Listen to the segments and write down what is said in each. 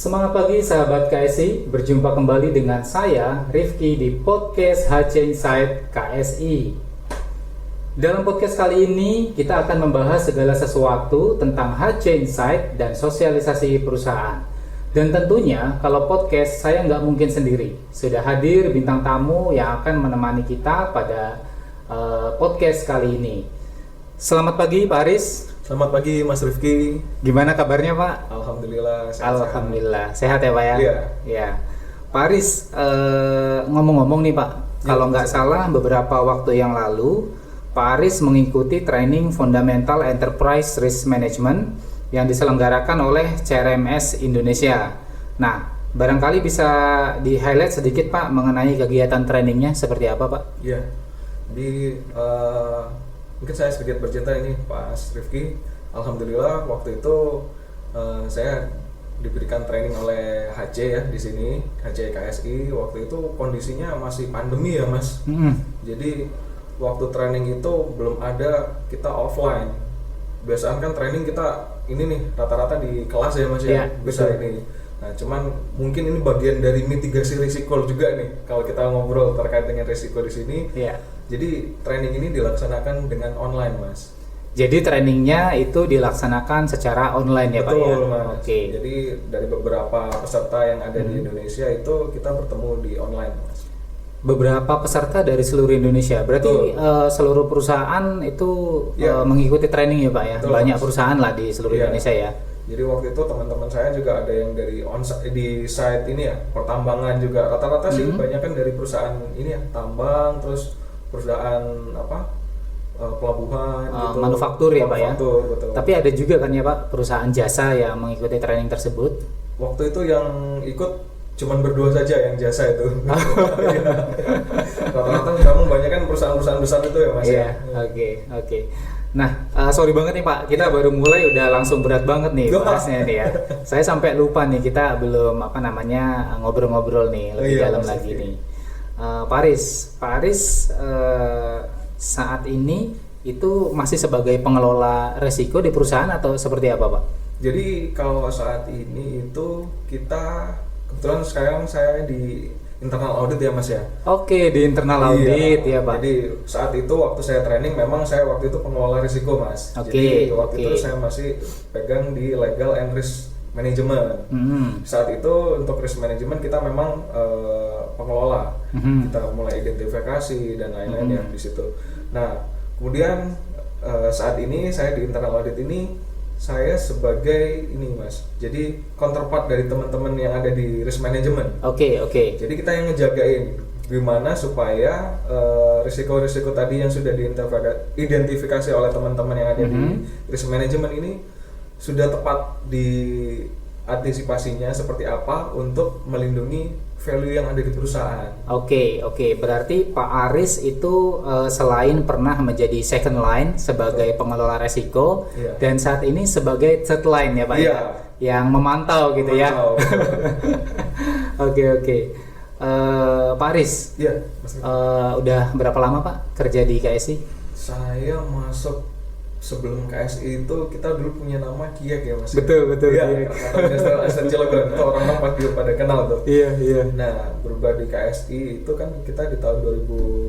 Semangat pagi sahabat KSI, berjumpa kembali dengan saya Rifki di podcast HC Insight KSI. Dalam podcast kali ini kita akan membahas segala sesuatu tentang HC Insight dan sosialisasi perusahaan. Dan tentunya kalau podcast saya nggak mungkin sendiri, sudah hadir bintang tamu yang akan menemani kita pada podcast kali ini. Selamat pagi Pak Aris. Selamat pagi Mas Rifki. Gimana kabarnya Pak? Alhamdulillah. Alhamdulillah. Sehat ya Pak ya? Iya. Ya. Pak Aris, ngomong-ngomong nih Pak, kalau nggak salah beberapa waktu yang lalu Pak Aris mengikuti training Fundamental Enterprise Risk Management yang diselenggarakan oleh CRMS Indonesia. Nah, barangkali bisa di-highlight sedikit Pak mengenai kegiatan trainingnya seperti apa Pak? Iya. Mungkin saya sedikit bercerita ini Pak Rifki. Alhamdulillah waktu itu saya diberikan training oleh HC ya di sini, HC KSI. Waktu itu kondisinya masih pandemi ya Mas. Jadi waktu training itu belum ada kita offline. Biasanya kan training kita ini nih rata-rata di kelas ya Mas ya. Bisa ini. Nah, cuman mungkin ini bagian dari mitigasi risiko juga nih kalau kita ngobrol terkait dengan risiko di sini. Iya. Jadi training ini dilaksanakan dengan online, Mas. Jadi trainingnya itu dilaksanakan secara online ya Pak ya? Betul, Mas. Oke. Jadi dari beberapa peserta yang ada di Indonesia itu kita bertemu di online, Mas. Beberapa peserta dari seluruh Indonesia. Berarti seluruh perusahaan itu mengikuti training ya Pak ya? Betul, Banyak Mas. perusahaan lah di seluruh Indonesia ya. Jadi waktu itu teman-teman saya juga ada yang dari di site ini ya, pertambangan juga. Rata-rata sih banyak kan dari perusahaan ini ya, tambang, terus perusahaan pelabuhan gitu. Manufaktur ya Pak ya. Betul. Tapi ada juga kan ya Pak perusahaan jasa yang mengikuti training tersebut. Waktu itu yang ikut cuman berdua saja yang jasa itu. Rata-rata kamu banyak kan perusahaan-perusahaan besar itu ya Mas. Iya, oke. Nah, sorry banget nih Pak, kita baru mulai udah langsung berat banget nih bahasnya nih ya. Saya sampai lupa nih, kita belum ngobrol-ngobrol nih lebih dalam lagi nih. Pak Aris saat ini itu masih sebagai pengelola resiko di perusahaan atau seperti apa Pak? Jadi kalau saat ini itu kita kebetulan sekarang saya di internal audit ya Mas ya. Oke, di internal audit ya Pak. Jadi saat itu waktu saya training memang saya waktu itu pengelola risiko Mas. Jadi waktu itu saya masih pegang di legal and risk management. Saat itu untuk risk management kita memang pengelola. Kita mulai identifikasi dan lain-lain ya di situ. Nah, kemudian saat ini saya di internal audit ini saya sebagai ini Mas. Jadi counterpart dari teman-teman yang ada di risk management. Oke. Jadi kita yang ngejagain gimana supaya risiko-risiko tadi yang sudah diidentifikasi oleh teman-teman yang ada di risk management ini sudah tepat diantisipasinya seperti apa untuk melindungi value yang ada di perusahaan. Oke. Berarti Pak Aris itu selain pernah menjadi second line sebagai pengelola resiko dan saat ini sebagai third line ya Pak ya, yang memantau gitu ya. Oke. Pak Aris, udah berapa lama Pak kerja di KSI? Saya masuk sebelum KSI itu kita dulu punya nama Kiek ya Mas. Betul. Iya. Asisten Cilegon itu orang-orang pasti pada kenal tuh. Iya. Nah, berubah di KSI itu kan kita di tahun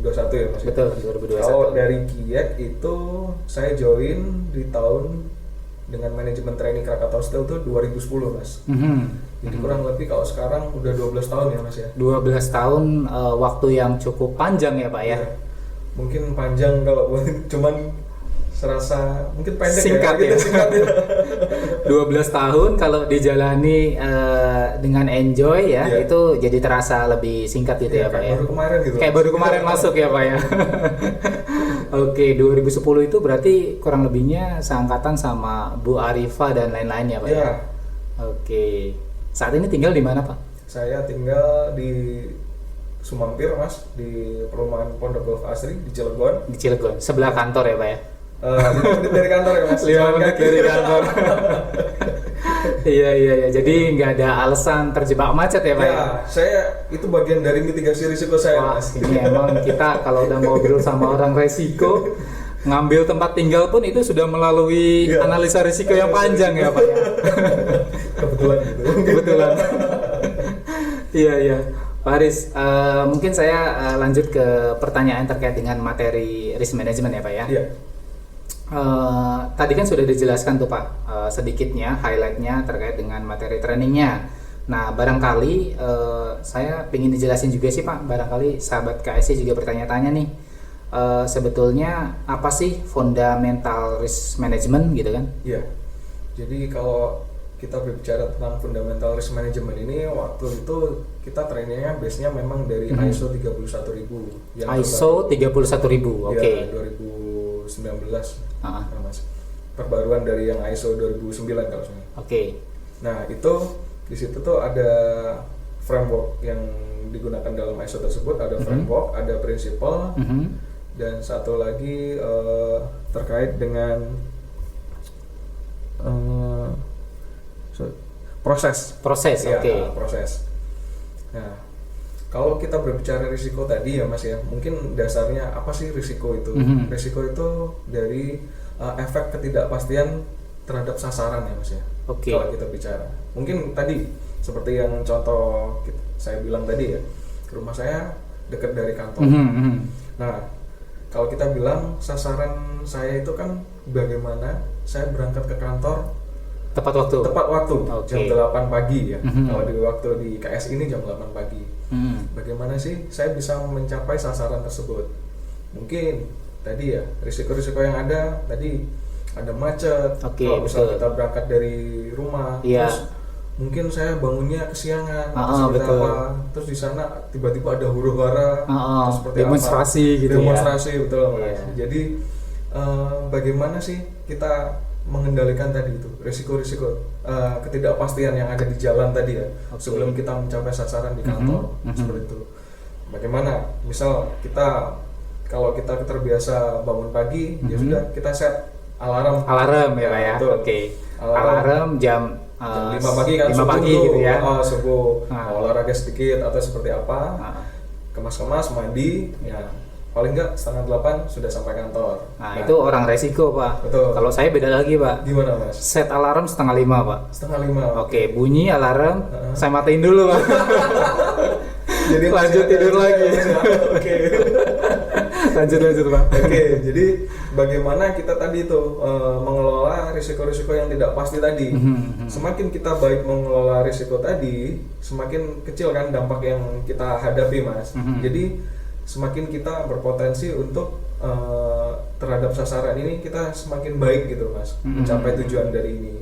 2021 ya Mas. Betul, 2021. Kalau dari Kiek itu saya join di tahun dengan manajemen training Krakatau Steel itu 2010 Mas. Jadi kurang lebih kalau sekarang udah 12 tahun ya Mas ya. 12 tahun waktu yang cukup panjang ya Pak ya. Mungkin panjang kalau cuman serasa mungkin pendek singkat ya. Singkat ya. 12 tahun kalau dijalani dengan enjoy ya, itu jadi terasa lebih singkat gitu ya Pak ya. Baru kemarin gitu. Kayak baru kemarin masuk ya Pak ya. Oke, 2010 itu berarti kurang lebihnya seangkatan sama Bu Arifa dan lain-lain ya Pak ya. Oke. Saat ini tinggal di mana Pak? Saya tinggal di Sumampir Mas, di perumahan Pondok Golf Asri di Cilegon. Di Cilegon, sebelah kantor ya Pak ya. 5 menit dari kantor ya Mas. 5 menit dari kantor. Iya. Jadi nggak ada alasan terjebak macet ya Pak ya. Saya itu bagian dari mitigasi risiko saya Mas. Ini emang kita kalau udah ngobrol sama orang resiko, ngambil tempat tinggal pun itu sudah melalui analisa risiko yang panjang ya Pak ya. Kebetulan gitu. Kebetulan. Iya iya. Pak Haris, mungkin saya lanjut ke pertanyaan terkait dengan materi risk management ya Pak ya. Iya. Tadi kan sudah dijelaskan tuh Pak, sedikitnya highlightnya terkait dengan materi trainingnya. Nah barangkali saya ingin dijelasin juga sih Pak, barangkali sahabat KSI juga bertanya-tanya nih, sebetulnya apa sih fundamental risk management gitu kan? Iya. Jadi kalau kita berbicara tentang fundamental risk management ini, waktu itu kita trainingnya base-nya memang dari ISO 31000 yang ISO 31000, oke. Ya, 2019 Mas. Perbaruan dari yang ISO 2009 kalau saya. Oke. Nah, itu di situ tuh ada framework yang digunakan dalam ISO tersebut, ada framework, ada prinsipal, dan satu lagi terkait dengan proses. Oke. Proses. Nah, kalau kita berbicara risiko tadi ya Mas ya, mungkin dasarnya apa sih risiko itu? Risiko itu dari efek ketidakpastian terhadap sasaran ya Mas ya. Oke. Kalau kita bicara, mungkin tadi seperti yang contoh saya bilang tadi ya, rumah saya dekat dari kantor. Nah, kalau kita bilang sasaran saya itu kan bagaimana saya berangkat ke kantor tepat waktu jam 8 pagi ya. Kalau di waktu di KS ini jam 8 pagi. Bagaimana sih saya bisa mencapai sasaran tersebut? Mungkin tadi ya risiko-risiko yang ada tadi ada macet. Kalau misalnya kita berangkat dari rumah, terus mungkin saya bangunnya kesiangan, terus di sana tiba-tiba ada huru-hara, demonstrasi gitu demonstrasi betul Mas. Jadi bagaimana sih kita mengendalikan tadi itu risiko-risiko ketidakpastian yang ada di jalan tadi ya, sebelum kita mencapai sasaran di kantor, seperti itu. Bagaimana misal kalau kita terbiasa bangun pagi, ya sudah kita set alarm ya Pak ya. Oke. Alarm jam 5 pagi kan, 5 pagi gitu ya. Subuh olahraga sedikit atau seperti apa, kemas-kemas mandi ya, paling enggak 7:30 sudah sampai kantor. Nah itu orang resiko Pak. Betul. Kalau saya beda lagi Pak. Gimana Mas? Set alarm 4:30 Pak. 4:30. Oke, bunyi alarm, saya matiin dulu Pak. Jadi lanjut tidur lagi. Oke. lanjut Pak. Oke, jadi bagaimana kita tadi itu mengelola risiko-risiko yang tidak pasti tadi. Semakin kita baik mengelola risiko tadi, semakin kecil kan dampak yang kita hadapi Mas. Jadi semakin kita berpotensi untuk terhadap sasaran ini kita semakin baik gitu Mas, mencapai tujuan dari ini.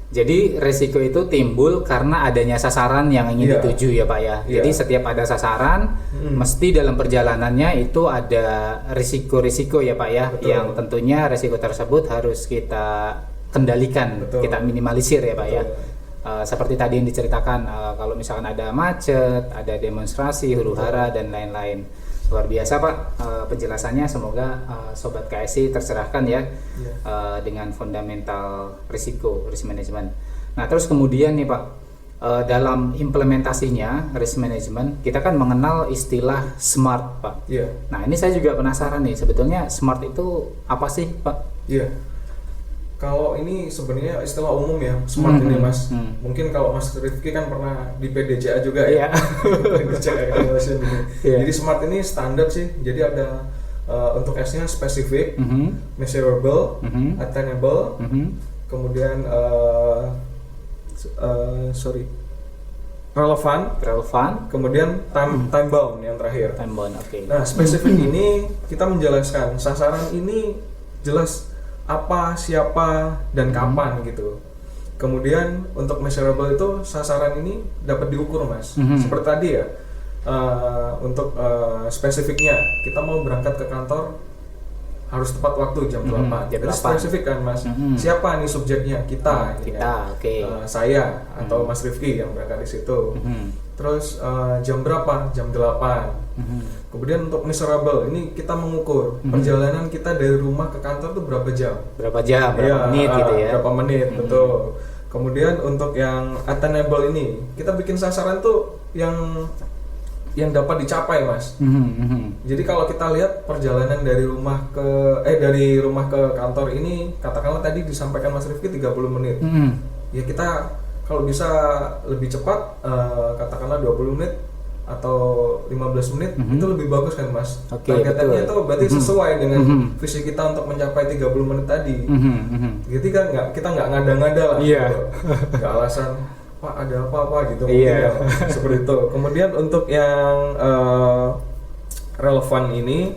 Jadi resiko itu timbul karena adanya sasaran yang ingin dituju ya Pak ya. Jadi setiap ada sasaran, mesti dalam perjalanannya itu ada risiko-risiko ya Pak ya. Betul. Yang tentunya risiko tersebut harus kita kendalikan, kita minimalisir ya Pak ya. Seperti tadi yang diceritakan, kalau misalkan ada macet, ada demonstrasi, huru-hara dan lain-lain. Luar biasa Pak penjelasannya, semoga Sobat KSI tercerahkan ya dengan fundamental risk management. Nah terus kemudian nih Pak, dalam implementasinya risk management kita kan mengenal istilah SMART Pak. Nah ini saya juga penasaran nih, sebetulnya SMART itu apa sih Pak? Kalau ini sebenarnya istilah umum ya, SMART ini Mas. Mungkin kalau Mas Rifki kan pernah di PDJA juga ya. Jadi SMART ini standar sih. Jadi ada untuk S-nya specific, measurable, attainable, kemudian relevan, kemudian time bound yang terakhir. Time bound, oke. Nah, spesifik ini kita menjelaskan sasaran ini jelas apa, siapa, dan kapan gitu. Kemudian untuk measurable itu sasaran ini dapat diukur Mas. Seperti tadi ya, untuk spesifiknya kita mau berangkat ke kantor harus tepat waktu jam 8. Itu spesifik kan Mas. Siapa nih subjeknya? Kita saya atau Mas Rifki yang berangkat di situ. Terus jam berapa? Jam 8. Kemudian untuk measurable ini kita mengukur perjalanan kita dari rumah ke kantor itu berapa jam? Berapa menit gitu ya? Berapa menit, betul. Kemudian untuk yang attainable ini kita bikin sasaran tuh yang dapat dicapai Mas. Jadi kalau kita lihat perjalanan dari rumah ke kantor ini, katakanlah tadi disampaikan Mas Rifki 30 menit. Ya kita kalau bisa lebih cepat, katakanlah 20 menit atau 15 menit itu lebih bagus kan Mas. Targetnya itu berarti sesuai dengan visi kita untuk mencapai 30 menit tadi. Jadi kan kita nggak ngada-ngada lah, nggak alasan Pak ada apa-apa gitu mungkin ya, seperti itu. Kemudian untuk yang relevan ini,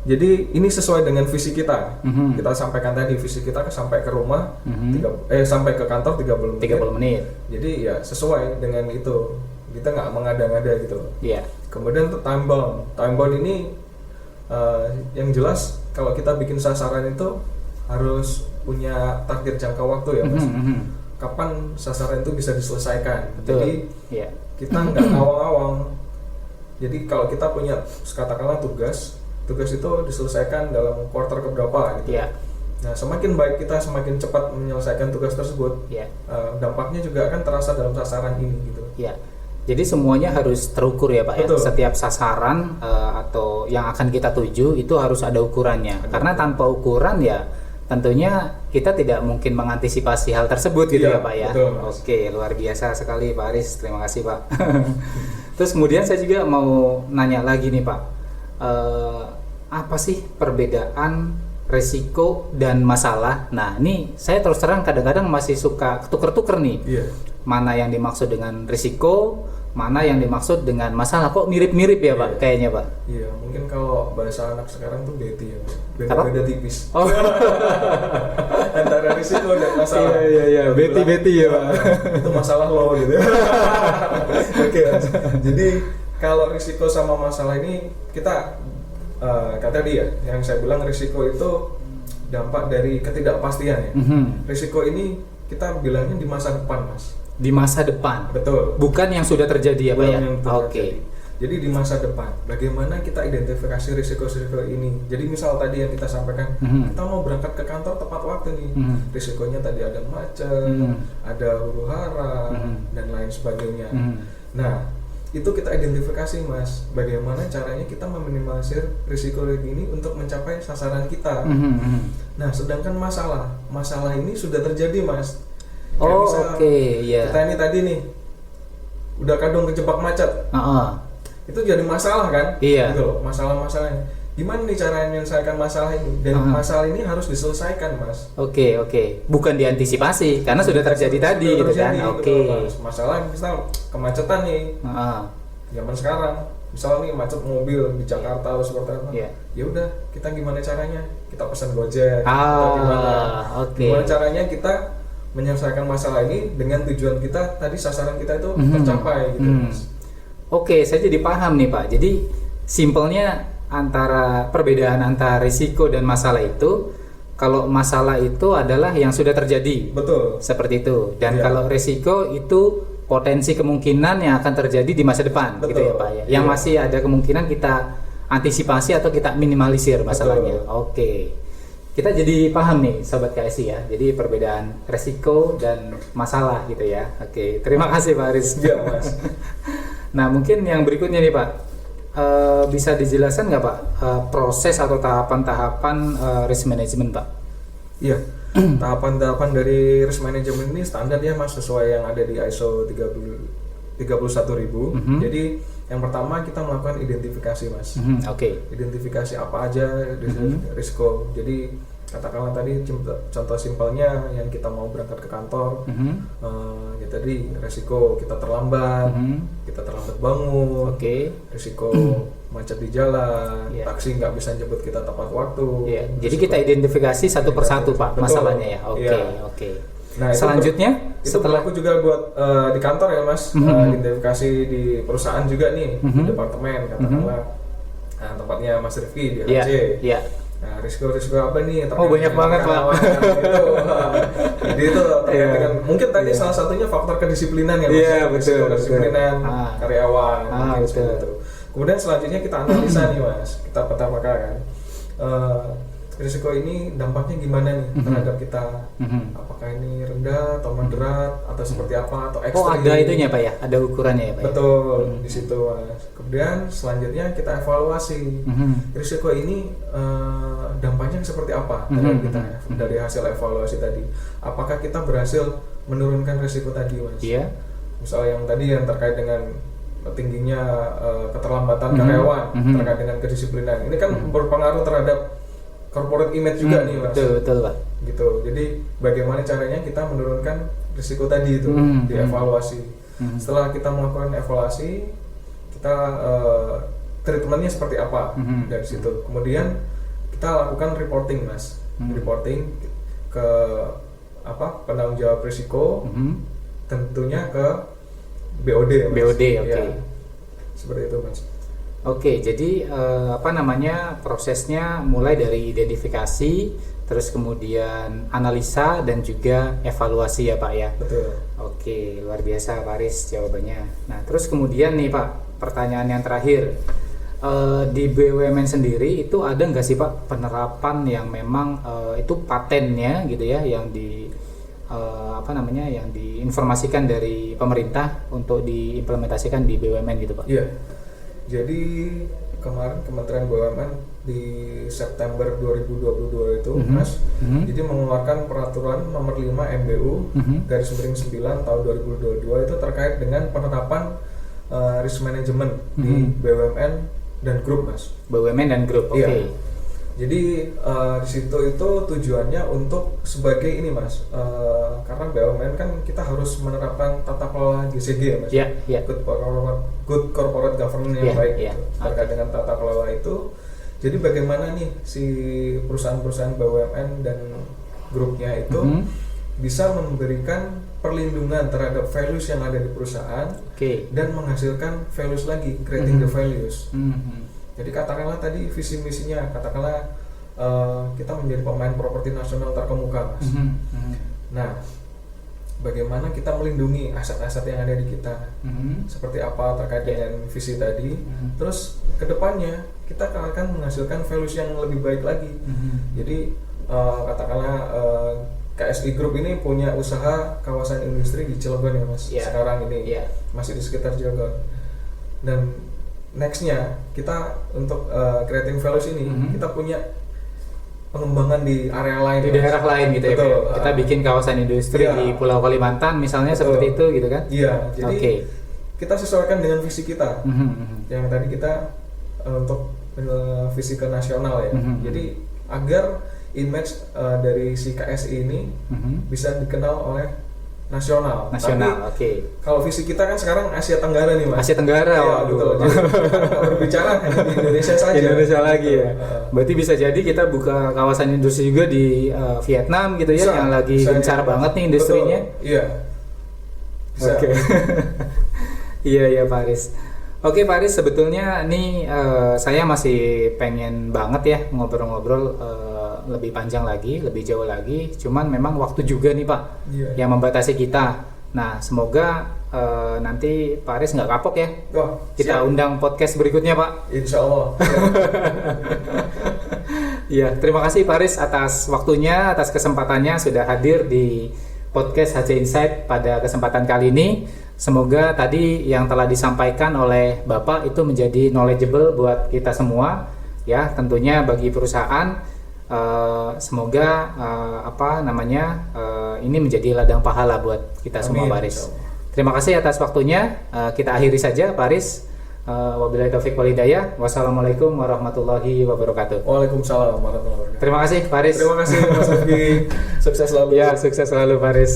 jadi ini sesuai dengan visi kita. Kita sampaikan tadi visi kita sampai ke rumah, sampai ke kantor 30 menit. Jadi ya sesuai dengan itu. Kita nggak mengada-ngada gitu. Kemudian untuk time bound ini yang jelas kalau kita bikin sasaran itu harus punya target jangka waktu ya Mas. Kapan sasaran itu bisa diselesaikan. Jadi kita nggak ngawang-ngawang. Jadi kalau kita punya katakanlah tugas itu diselesaikan dalam quarter keberapa gitu. Nah, semakin baik kita semakin cepat menyelesaikan tugas tersebut. Dampaknya juga akan terasa dalam sasaran ini gitu. Jadi semuanya harus terukur ya Pak. Setiap sasaran atau yang akan kita tuju itu harus ada ukurannya. Karena tanpa ukuran ya tentunya kita tidak mungkin mengantisipasi hal tersebut gitu ya Pak ya. Oke, luar biasa sekali Pak Aris. Terima kasih Pak. Terus kemudian saya juga mau nanya lagi nih Pak. Apa sih perbedaan risiko dan masalah? Nah, ini saya terus terang kadang-kadang masih suka tuker-tuker nih. Mana yang dimaksud dengan risiko, mana yang dimaksud dengan masalah. Kok mirip-mirip ya Pak kayaknya Pak? Iya, mungkin kalau bahasa anak sekarang tuh beti ya Mas. Beda tipis. Antara risiko dan masalah. Iya, beti ya Pak. Itu masalah lo gitu. Oke Mas. Jadi kalau risiko sama masalah ini kita kata dia, yang saya bilang risiko itu dampak dari ketidakpastian ya. Risiko ini kita bilangnya di masa depan Mas. Di masa depan. Betul. Bukan yang sudah terjadi ya Pak ya. Oke. Jadi di masa depan, bagaimana kita identifikasi risiko-risiko ini? Jadi misal tadi yang kita sampaikan, kita mau berangkat ke kantor tepat waktu nih. Risikonya tadi ada macet, ada huru-hara dan lain sebagainya. Nah, itu kita identifikasi Mas. Bagaimana caranya kita meminimalisir risiko ini untuk mencapai sasaran kita. Nah, sedangkan masalah ini sudah terjadi Mas. Kita ini tadi nih udah kadung kejebak macet. Itu jadi masalah kan? Gitu loh, masalah-masalahnya. Gimana nih cara menyelesaikan masalah ini? Dan masalah ini harus diselesaikan Mas. Oke. Bukan diantisipasi karena sudah terjadi tadi gitu kan. Masalah misal kemacetan nih. Zaman sekarang, misal nih macet mobil di Jakarta atau seperti apa. Ya udah, kita gimana caranya? Kita pesan Gojek. Gimana caranya kita menyelesaikan masalah ini dengan tujuan kita tadi, sasaran kita itu tercapai gitu Mas. Oke, saya jadi paham nih Pak. Jadi simpelnya perbedaan antara risiko dan masalah itu, kalau masalah itu adalah yang sudah terjadi. Betul. Seperti itu. Dan kalau risiko itu potensi kemungkinan yang akan terjadi di masa depan. Betul. Gitu ya Pak ya. Yang masih ada kemungkinan kita antisipasi atau kita minimalisir masalahnya. Oke. Kita jadi paham nih Sobat KSI ya. Jadi perbedaan risiko dan masalah gitu ya. Oke, terima kasih Pak Aris. Iya Mas. Nah, mungkin yang berikutnya nih Pak, bisa dijelaskan nggak Pak proses atau tahapan-tahapan risk management Pak? Iya, tahapan-tahapan dari risk management ini standar ya Mas, sesuai yang ada di ISO 31000. Jadi yang pertama kita melakukan identifikasi Mas. Identifikasi apa aja risiko. Jadi katakanlah tadi contoh simpelnya yang kita mau berangkat ke kantor, ya tadi resiko kita terlambat bangun, resiko macet di jalan, taksi nggak bisa jemput kita tepat waktu. Jadi kita identifikasi satu persatu Pak. Betul. Masalahnya ya. Oke. Nah, selanjutnya itu berlaku juga buat di kantor ya Mas. Identifikasi di perusahaan juga nih, di departemen katakanlah. Nah, tempatnya Mas Rifki di HC. Nah, risiko apa nih? Banyak banget Pak. Gitu. Jadi itu terkait dengan mungkin tadi salah satunya faktor kedisiplinan ya Mas. Risiko kedisiplinan karyawan. Betul. Kemudian selanjutnya kita analisa nih Mas. Kita peta-peta kan. risiko ini dampaknya gimana nih terhadap kita, apakah ini rendah atau moderat atau seperti apa atau ekstrim. Oh, ada itunya Pak ya, ada ukurannya ya Pak. Betul, di situ Mas. Kemudian selanjutnya kita evaluasi risiko ini dampaknya seperti apa terhadap kita ya, dari hasil evaluasi tadi. Apakah kita berhasil menurunkan risiko tadi Mas? Iya. Misalnya yang tadi yang terkait dengan tingginya keterlambatan karyawan terkait dengan kedisiplinan, ini kan berpengaruh terhadap corporate image juga nih Mas. Betul Pak. Gitu. Jadi bagaimana caranya kita menurunkan risiko tadi itu, dievaluasi. Setelah kita melakukan evaluasi, kita treatmentnya seperti apa dari situ. Kemudian kita lakukan reporting Mas, reporting ke penanggung jawab risiko, tentunya ke BOD Mas. BOD, oke. Ya, seperti itu Mas. Oke, jadi prosesnya mulai dari identifikasi, terus kemudian analisa dan juga evaluasi ya Pak ya. Betul. Oke, luar biasa Pak Aris jawabannya. Nah, terus kemudian nih Pak, pertanyaan yang terakhir, di BUMN sendiri itu ada nggak sih Pak penerapan yang memang itu patennya gitu ya, yang yang diinformasikan dari pemerintah untuk diimplementasikan di BUMN gitu Pak? Iya. Jadi kemarin Kementerian BUMN di September 2022 itu Mas, jadi mengeluarkan peraturan nomor 5 MBU garis miring 9 tahun 2022 itu terkait dengan penerapan risk management di BUMN dan grup Mas. BUMN dan grup, oke. Iya. Jadi di situ itu tujuannya untuk sebagai ini Mas, karena BUMN kan kita harus menerapkan tata kelola GCG ya Mas. Iya. Good corporate governance yang baik gitu, terkait dengan tata kelola itu. Jadi bagaimana nih si perusahaan-perusahaan BUMN dan grupnya itu bisa memberikan perlindungan terhadap values yang ada di perusahaan, dan menghasilkan values lagi, creating the values. Jadi katakanlah tadi visi misinya, katakanlah kita menjadi pemain properti nasional terkemuka Mas. Nah, bagaimana kita melindungi aset-aset yang ada di kita, seperti apa terkait dengan visi tadi. Terus kedepannya kita akan menghasilkan values yang lebih baik lagi. Jadi katakanlah KSI Group ini punya usaha kawasan industri di Cilegon ya Mas, sekarang ini masih di sekitar Cilegon. Dan nextnya kita untuk creating values ini kita punya pengembangan di area lain, di daerah lain gitu. Betul. Ya kita bikin kawasan industri di Pulau Kalimantan misalnya. Betul. Seperti itu gitu kan. Iya, jadi kita sesuaikan dengan visi kita yang tadi kita untuk visi ke nasional ya. Jadi agar image dari si KSI ini bisa dikenal oleh nasional. Tapi kalau visi kita kan sekarang Asia Tenggara nih Mas. Asia Tenggara. Ya, betul. Jadi kita berbicara hanya di Indonesia saja. Indonesia lagi ya. Berarti bisa jadi kita buka kawasan industri juga di Vietnam gitu ya, yang lagi gencar banget nih industrinya. Betul. Iya. Oke. Iya Pak Aris. Oke Pak Aris, sebetulnya nih saya masih pengen banget ya ngobrol-ngobrol lebih panjang lagi, lebih jauh lagi. Cuman memang waktu juga nih Pak yang membatasi kita. Nah, semoga nanti Pak Aris nggak kapok ya. Kita undang podcast berikutnya Pak. Insya Allah. Ya, terima kasih Pak Aris atas waktunya, atas kesempatannya sudah hadir di podcast HC Insight pada kesempatan kali ini. Semoga tadi yang telah disampaikan oleh Bapak itu menjadi knowledgeable buat kita semua ya, tentunya bagi perusahaan. Semoga ini menjadi ladang pahala buat kita semua Pak Aris. Terima kasih atas waktunya. Kita akhiri saja Pak Aris. Wabillahi taufiq wal hidayah. Wassalamualaikum warahmatullahi wabarakatuh. Waalaikumsalam warahmatullahi wabarakatuh. Terima kasih Pak Aris. Terima kasih Mas Rifki. Sukses selalu. Ya, sukses selalu Pak Aris.